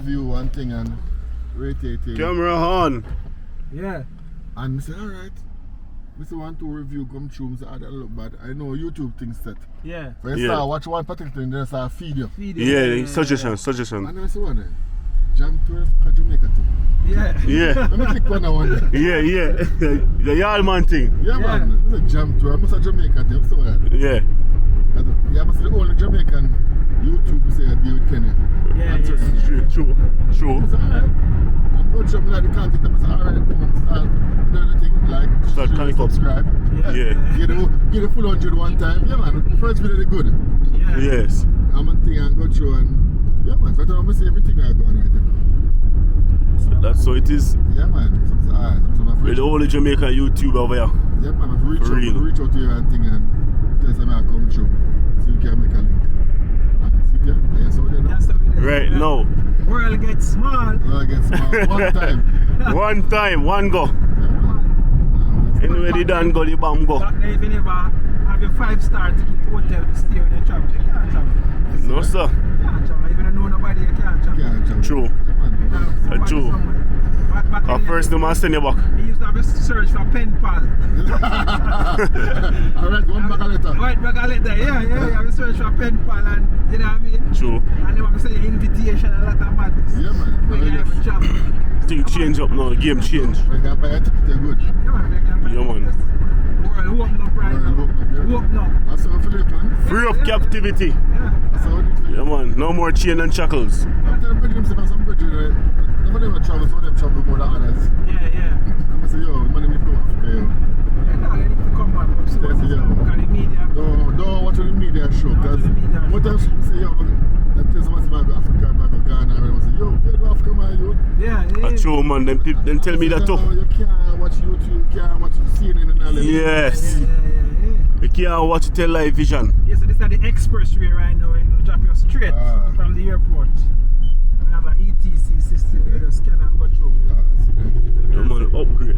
View one thing and rotate it. Camera on. Yeah. And I say, alright. We say want to review come through. I say, that look bad. I know YouTube things set. Yeah. When you start watch one particular thing, then I start feed you. Yeah, suggestion. And I say, what then? Jam tour for Jamaica too. Yeah. Yeah. Let me click on that one then. Yeah. The yard man thing. Yeah, man. It's a jam tour. I must have Jamaica thing. So that. Yeah. Yeah, I must say the only Jamaican YouTube say I deal with Kenya. Yeah. True. I say, alright. I'm going to jump like the content. I say, alright, boom, start. You know the thing, like, Start share, subscribe. Yeah. Get the full 100 one time. Yeah, man. The first video is good. Yeah. Yes. I'm a thing and go through and yeah, man. So I don't see everything I go on right now. That's so it is. Yeah, man. With all the Jamaican YouTube over here. Yeah, man. If you reach out to you and thing and tell them I come through, so you can make a link. And see there, yes, over there now. Right now. World gets small. Well, I get small. One time. One go. Yeah, man. Anyway, they done go, the bomb go. Back then, if you never have a 5-star ticket hotel to stay when you travel, you can't travel. No, sir. You can't travel. If you don't know nobody, you can't travel. Can't travel. True. Yeah, man. True. At first, they must send you back. He used to have a search for pen pal. Alright, one bag of letter. Right, bag of letter. Yeah. You have a search for pen pal and, you know what I mean? True. And they want to send you invitation and a lot of madness. Yeah, man. When you have a travel. Thing change up now, game change. When you can buy a ticket, you're good. Yeah, man. World open up right now. Open up. That's how I feel it, man. Free up captivity. Yeah. That's how it is. Yeah, man. No more chain and shackles. I'm telling them some bridges, right? Some of them travel, some of them travel more than others. Yeah. I'm say, yo, money we go after you. Yeah, no, they need to come back. So Yes, yeah. look at the media. Don't watch the media show, because what else you say, yo, that tell someone say, I go Africa, I go Ghana, and I say, yo, where do Africa, man, you? Yeah. That's true, man. Then tell me that too. You can't watch YouTube, you can't watch CNN and all that. Yes. Yeah. You can't watch it tell live vision. Yeah, so this is the expressway right now. It will drop you straight from the airport. And we have an ETC system where you scan and go through. Yeah, man. Upgrade.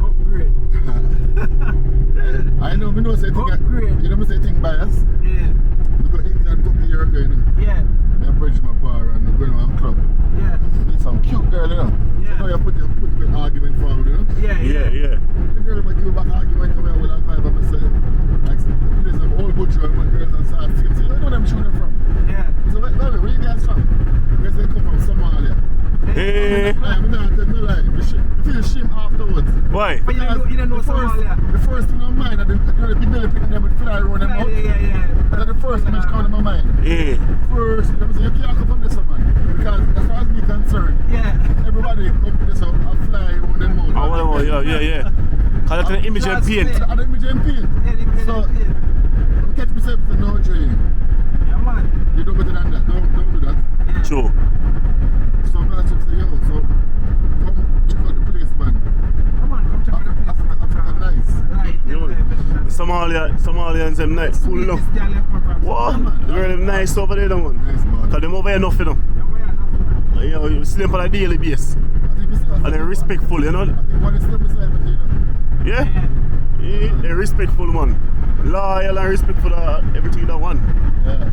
I know, me know say thing, you know me say thing bias. Yeah. Because England a couple years ago, you know. Yeah. I bridge my power and I'm going to a club. Yeah. Meet some cute girl, you know. Yeah. So now you put the argument forward, you know. Yeah. The girl might give you back argument, come here with a vibe of myself. Like, there's some old butcher and girls and start singing. So you know them shooting from. Yeah. So where you guys from? Where they come from? Somalia. Hey. I'm not telling no lie. You feel shame afterwards. Why? But you don't know Somalia. The first thing on my mind, the developing them with fly around them out. Yeah. That's the first thing which comes to my mind. Yeah. First, you can't come from this one, because as far as me concerned, everybody come from this one and fly around them out. Oh, yeah. Because that's an image and paint. An image and paint. So, you catch myself to no train. Yeah, man. You do better than that. Don't do that. Yeah. True. So I'm going to say, yo, so come check out the place, man. Come on, come check out the place. Africa nice. Right. Somalians them nice. Cool enough. What? The girl them nice over there, man. Nice, man. Because them over here enough, you know. You see them on a daily basis. And they're respectful, you know. I think one is still beside me, you know. Yeah? They're respectful, man. Loyal and respectful for everything that one. Yeah.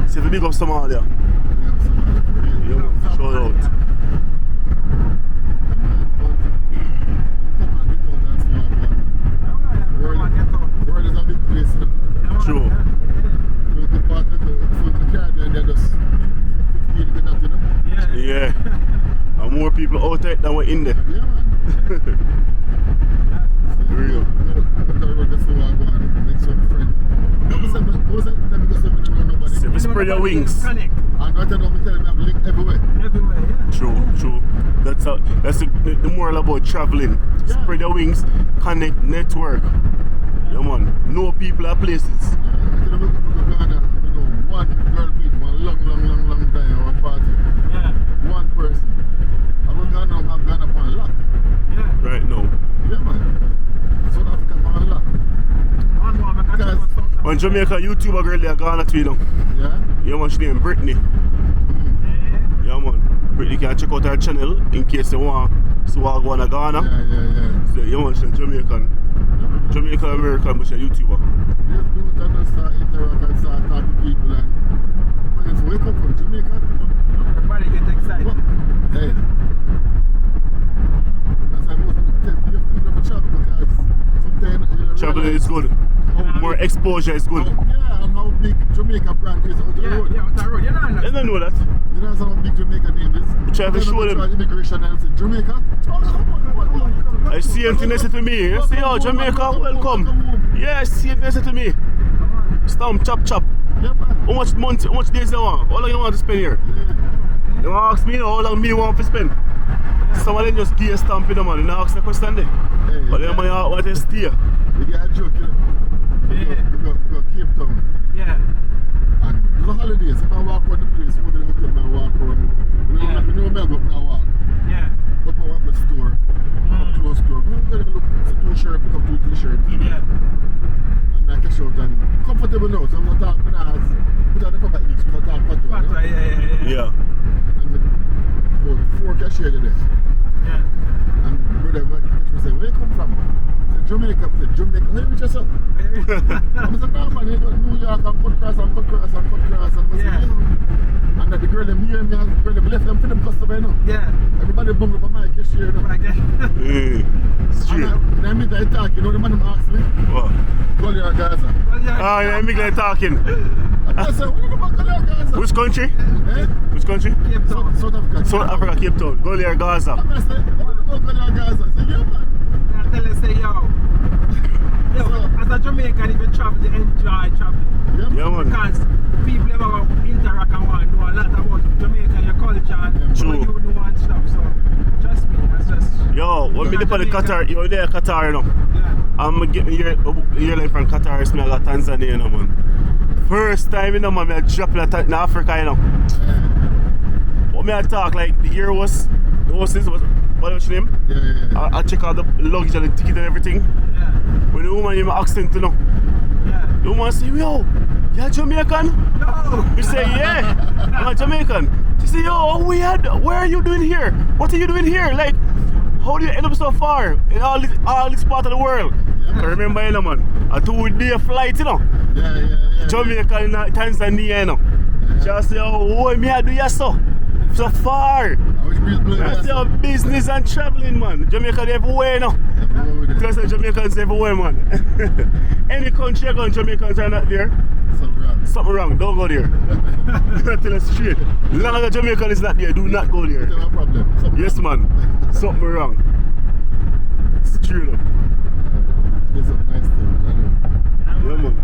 See if you big up Somalia. Yeah, man. Shout out. The world is a big place, you know. True. So the partner, the Caribbean, they're just 15 to that, you know. Yeah. And more people out there than we're in there. Yeah, man. Real. Spread your wings. I'm going to tell me I've linked everywhere. True. That's the moral about traveling. Spread your wings, connect, network. Yeah, man. Know people and places. One girl meet one long time or a party. One person. I'm going to have gone up on luck. Right now. Yeah, man. South Africa on luck. When Jamaica YouTuber girl they are Ghana to you know. Yeah, man, she named Brittany. Yeah, man. Brittany can check out her channel in case you want to go on to Ghana. Yeah. So, yeah, man, she's Jamaican. Jamaican American, but she's a YouTuber. You just do it and start interact and start talking to people and when it's wake up from Jamaica. Everybody get excited. Hey. That's why most people never travel because sometimes Traveling is good. More exposure is good. Yeah, and how big Jamaica brand is out the road. Yeah, out the road. You know They don't know that. You know how big Jamaica name is? We try to show them. Immigration and say, Jamaica? I see anything they say to me. You say, oh, Jamaica, welcome. Yeah, see anything they say to me. Stamp, chop, chop. Yeah, man. How much months, how much days you want? How long you want to spend here? They want to ask me how long me want to spend. Some of them just give a stamp in the man. They don't ask the question there. Hey, But then money want to stay. We get a joke, you know. We go Cape Town. Yeah. And it's a holiday, so I walk around the place, go to the hotel, I walk around. You know, I go up and walk. Yeah. But I walk to the store, come close store. I'm going to look at 2 shirts, pick up 2 t-shirts. Yeah. And I cash out and comfortable now, so I'm going to talk, put on the proper English, I'm going to talk patois. Yeah. And about 4 cashiers there. Yeah. And brother, I say, where you come from? I said, Jamaica. I said, Jamaica, where you reach yourself? I said, no man, you go to New York and cut cross and cut cross and cut cross. And I said, yeah. And that the girl them hear me and the girl them left them for them customer, you know. Yeah. Everybody bungle up on my cashier, you know. Straight. And I meet I talk, you know, the man them ask me, What? go to Gaza. Oh, yeah, me like talking. I said, what about go to Gaza? Which country? Eh? Which country? Cape Town. South Africa. South Africa, Cape Town. Go there, Gaza. I said, what about go to Gaza? I said, yeah man. I tell you, say, yo, as a Jamaican, if you travel, you enjoy traveling. Yeah, man. Because people ever interact and want to know a lot about Jamaica, your culture, and True. what you know and stuff. So, trust me, that's just. Yo, when me dip on the Qatar, you're there, Qatar, you know. Yeah. I'm getting here like from Qatar, it's me I got Tanzania, you know, man. First time, you know, man, I drop in Africa, you know. What me I talk, like, the year was, the hostess was, what was your name? Yeah. I check out the luggage and the ticket and everything. Yeah. When the woman gave me accent, you know. Yeah. The woman say, yo, you're Jamaican? No! We say, yeah, I'm a Jamaican. She say, yo, where are you doing here? What are you doing here? Like, how do you end up so far in all this part of the world? I remember, you know, man, a 2-day flight, you know. Yeah. Jamaica and Tanzania, you know. She say, oh, what me I do, yes, so far. That's your business and traveling, man. Jamaica everywhere, you know. Because Jamaicans everywhere, man. Any country you go, Jamaicans are not there. Something wrong. Don't go there. Tell us straight. Long as a Jamaican is not there, do not go there. No problem. Yes, man. Something wrong. It's true, though. There's some nice things. Yeah, man.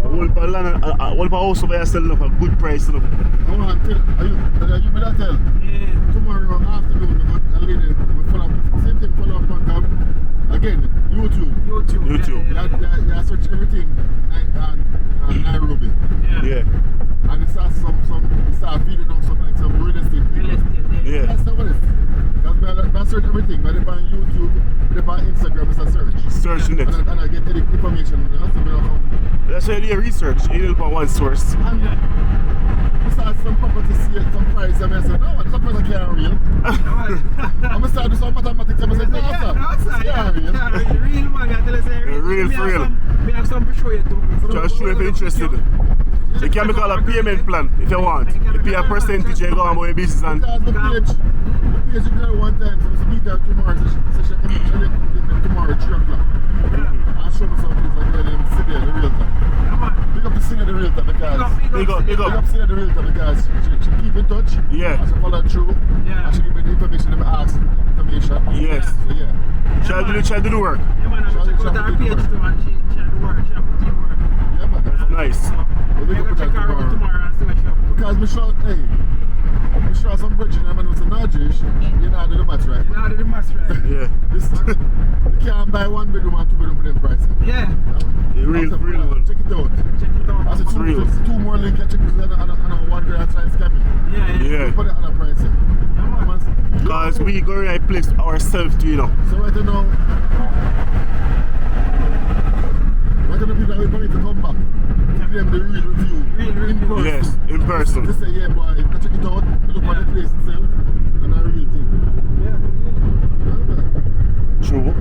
What about also by yourself for a good price, you know? I want to tell you better tell. Yeah. Tomorrow afternoon, a lady will follow up, same thing, follow up on again, YouTube. Yeah. You search everything and Nairobi. Yeah. And it starts feeding on some real estate. Yeah. That's not what it is. Because I search everything, but if on YouTube, if on Instagram, it's a search. Searching it. And I get any information, you know, so we don't come. That's why you do research. You look on one source. And besides some property see some price, and I say, no, some price I can't real. I'm going to start do some mathematics, and I say, no, sir, can't real. Real man, I tell you, say, Real for real. We have some to show you too. Just show if you're interested. You can make a payment plan if you want. You pay a percentage and go on with your business. And Because the page girl one time, so I was meet her tomorrow, so she come tomorrow at 3 o'clock. I'll show me some place, I'll tell him, sit there, the realtor. Big up the singer, the realtor, because big up. Singer, the realtor, because she keep in touch. Yeah. And she follow through. Yeah. And she give me the information, them ask information. yes. So yeah. Try to do the work. Yeah, man, I'm check out her page too, and she had to work, she have to team work. Yeah, man. That's nice. So, we're going to check her out tomorrow and see what she have to do. Because me sure some bridge in them and it's a Najish, you know how to do the match, right? You know how to do maths, right? Yeah. You can't buy 1 bedroom and 2 bedroom for them prices. Yeah. Real one. Check it out. Check it out. I said two more link, check it out, and 1 girl try to scam me. Yeah. Put it on a price. Because we go right place ourselves too, you know. So right now, people are waiting to come back. Give them the real review. In person. Yes, in person. They say, yeah boy, check it out, look at the place itself, and a real thing. True.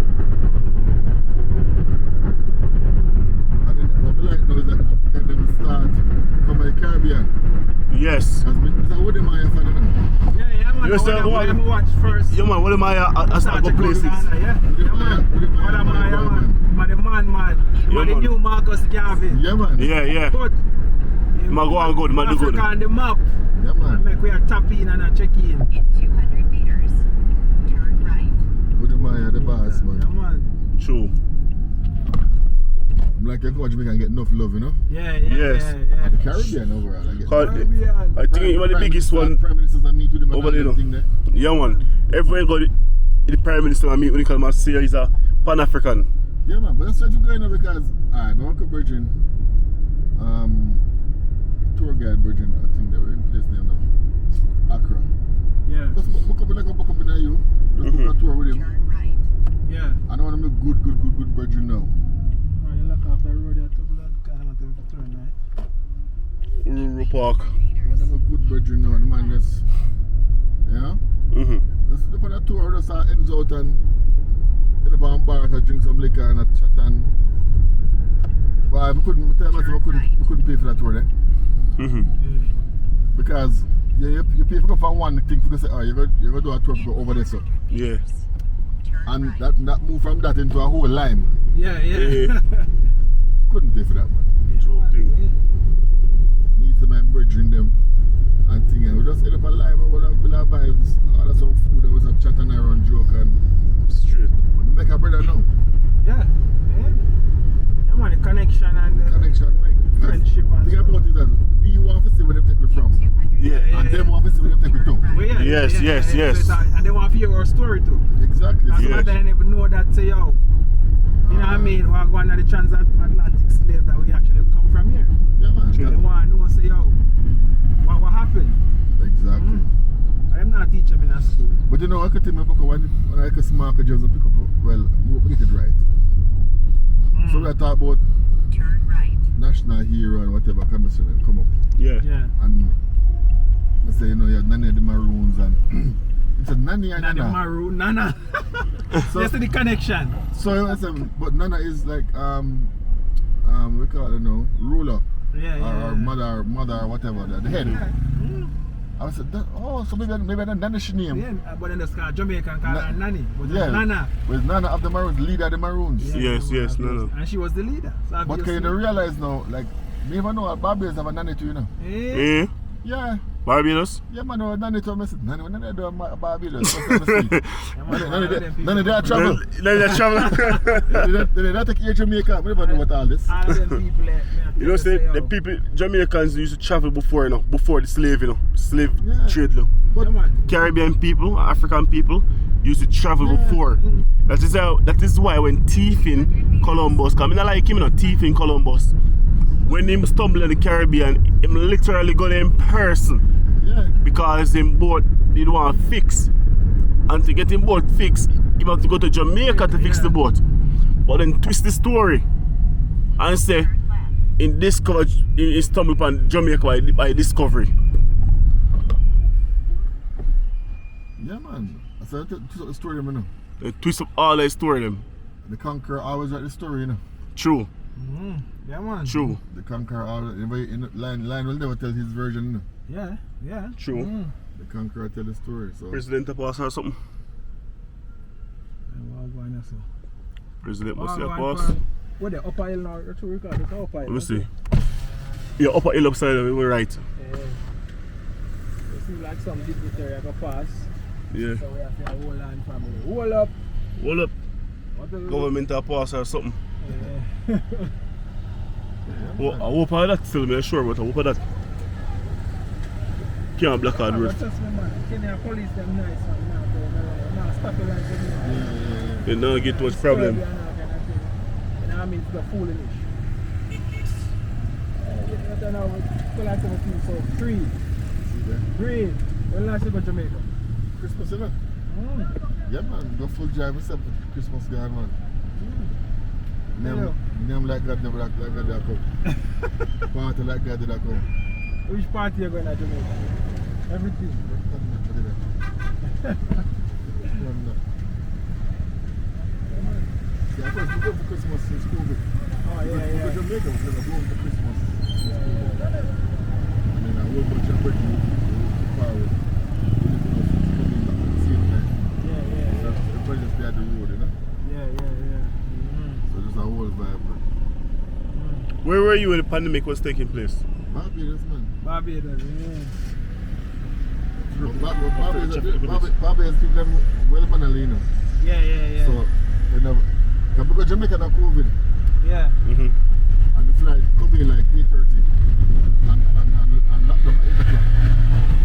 And then what we like now is that Africa then start from the Caribbean. Yes. You what I'm watch first. Yeah, man, what am I as I go places? Yeah, man, the man, the new Marcus Garvey. Yeah, man. Yeah. But Man go on good, man do good. Africa on the map. Yeah, man. And make we a tap in and a check in. In 200 meters, turn right. With the man, the boss, man. Yeah, man. True. I'm like, you go to Jamaica and get enough love, you know? Yeah. The Caribbean overall, I get Caribbean. I think one of the biggest one Prime Ministers I meet with them over there. and thing there. Yeah, man. Everyone got the Prime Minister I meet when he come and say he's a Pan-African. Yeah, man, but that's what you're going now because, alright, my uncle Virgin, tour guide Virgin, I think they were in place name now, Accra. Yeah. Just book up in there, you. Just book a tour with him. Turn right. Yeah. And I want to make good Virgin now. Right, you look off the road, you took that kind of thing for turn right. Rural Park. I want to make good Virgin now, and the man just, yeah? Just look on that tour, just ends out and end up on bars and drink some liquor and chat and. But we couldn't pay for that tour then. Because you pay for one thing for say, oh, you're going to do a tour to go over there, so. Yeah. And that move from that into a whole line. Yeah. Couldn't pay for that, man. Joking. Need some man bridging them and thing. And we just end up alive with our vibes, all that some food, there was a chat and around joke and Straight. we make a brother now. Yeah, man, the connection and the Connection, right? friendship and Think about it that we want to see where they take me from. Yeah. And them want to see where they take me to. Well, yeah, Yes. So and they want to hear our story too. Exactly. And some of them even know that say, yo, you know what I mean? We're going on the transatlantic slave that we actually come from here. Yeah, man. They want to know, say, yo, what happened? Exactly. I'm not teaching them in a school. But you know, I could tell me when I could smart jobs and pick up, well, we get it right. So we talk about Turn right. national hero and whatever conversation come up. Yeah. And I say, you know, you had Nani the Maroons and it's a Nani and Nana. Nana. Maroon, Nana. So- That's the connection. So I said, but Nana is like we call it, you know, ruler or mother or whatever, the head. I said, so maybe that Nanish name. Yeah, but then there's Jamaican called her Nanny. But Yeah. Nana. With Nana of the Maroons, leader of the Maroons. Yes, Nana. And she was the leader. So But can you realize now, like, me even know Barbados have a nanny too, you know? Eh? Yeah. Barbados? Yeah, man, no, nanny to me. Nanny, when I do Barbados, nanny, they are travel. Let's travel. They take you to Jamaica. We never know about all this. All them people, You know, say the people, Jamaicans used to travel before, you know, before the slave, you know, slave trade, you know. But Caribbean people, African people used to travel before. That is why when thieving Columbus come, I don't like him, you know, thieving Columbus. When him stumble in the Caribbean, him literally go there in person. yeah, Because him boat did want to fix. And to get him boat fixed, he have to go to Jamaica to fix the boat. But then twist the story and say he stumbled upon Jamaica by discovery. yeah, man. I said, twist up the story, you know. They twist up all the story them. The conqueror always write the story, you know. True. Yeah, man. True. The conqueror always, line will never tell his version, you know. Yeah. True. The conqueror tell the story, so. President to pass or something. President must have pass. What the upper hill now? That's what we call it, the upper hill. Let me see. Yeah, upper hill upside of it, we're right. You see like some dignitary I go pass. Yeah. So we have to hold on family. Hold up. Hold up. What the Government to pass or something. Yeah. I hope of that still, I'm sure, but I hope of that. Can't block out road. Trust me, man. Kenya police them nice, man. Now stop the line. You don't get much problem. You know what I mean? It's the foolish. You know, people like to feel so free. Green. When last you go to Jamaica? Christmas, you know? Yeah, man. Go full drive yourself with Christmas gone, man. Name like God, never like God that come. Party like God that come. Which party you going to Jamaica? Everything. Yeah, of course, we go for Christmas since COVID. Oh, yeah. We go to Jamaica, we never go for Christmas since COVID. And then a whole bunch of Britain, far away. were you when the pandemic was taking place? Barbados, man. Barbados, yeah. Barbados people them well manalina. Yeah. So because Jamaica had COVID. Yeah. Mm-hmm. And the flight come in like 8:30 and locked them at 8 o'clock.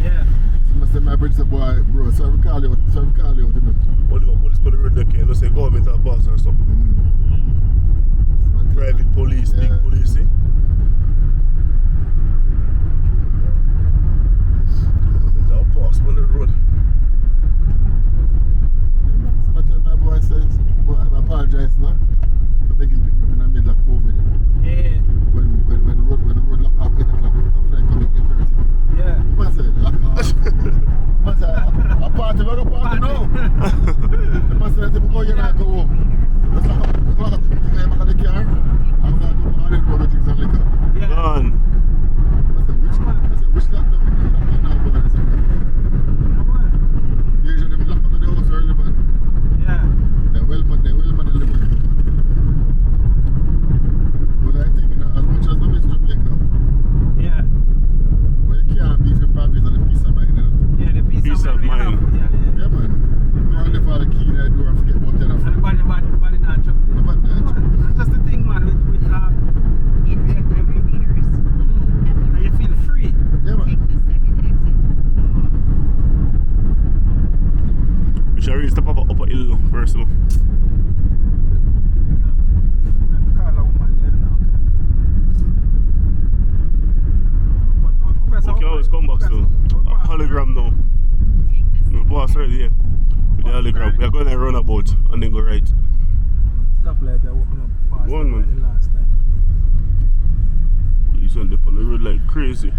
Yeah. So I said my brother said, boy, bro, so I call you out, you know. What do police on the road there? You say government or boss or something. Private police, big police, eh? Government or boss on the road. So I tell my boy, says, boy, I apologize now for making pick me up in the middle of COVID. Yeah. When the road locked up 8 o'clock, the flight come at 8:30. Yeah. Man said, lock off. Man said, a party, we're going to party now. The man said, if we go here and go home. Let's lock up back of the car. I'm going to go all the road drinks and liquor. Yeah. Done. I said, which one? I said, which lockdown? Lockdown now, boy. I said, Yeah, man. usually them lock up the house early, man. Yeah. They will man in the man. But I think, you know, as much as I miss Jamaica, Yeah. but you can't beat them Barbados and the peace of mind, you know. Yeah, the peace of mind. Yeah. Yeah, man. You want to find the key in the door and forget about 10 of them. Nobody not trouble. Nobody not trouble. That's just the thing, man, with In 500 meters, and you feel free. Yeah, man. take the second exit. We should really step up upper hill now, first of all. Okay, always come back still. Hologram now. The boss already here. With the hologram. We are going to run about and then go right. Stop like that, walking up past One, man. the last time. He's on the road like crazy.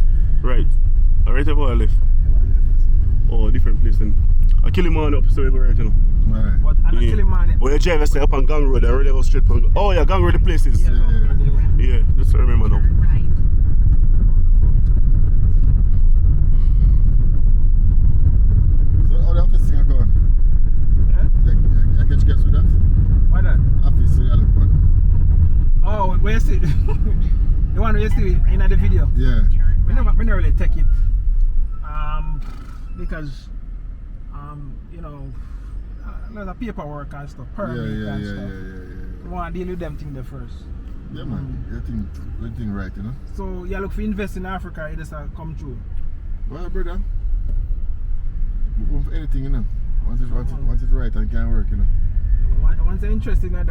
Right. Right about left. Oh, different place then. I kill him on up, so we go right, you know. Right. But I'm not killing man. When you drive, I say up on Gang Road, I already go straight on. Oh, yeah, Gang Road the places. Yeah, just remember now. Turn right. So how the office thing are going? Yeah? I can guess with that? What that? Office thing, one. Oh, where you see? The one where you see in the video? Yeah. Turn We right. never really take it. Because, you know, there's a paperwork and stuff, permit and stuff. You want to deal with them things there first. Yeah, man. Everything right, you know. So, you look for invest in Africa, it just come true. Well, brother, we go for anything, you know. Once it's right and can work, you know. Once you're interested in that,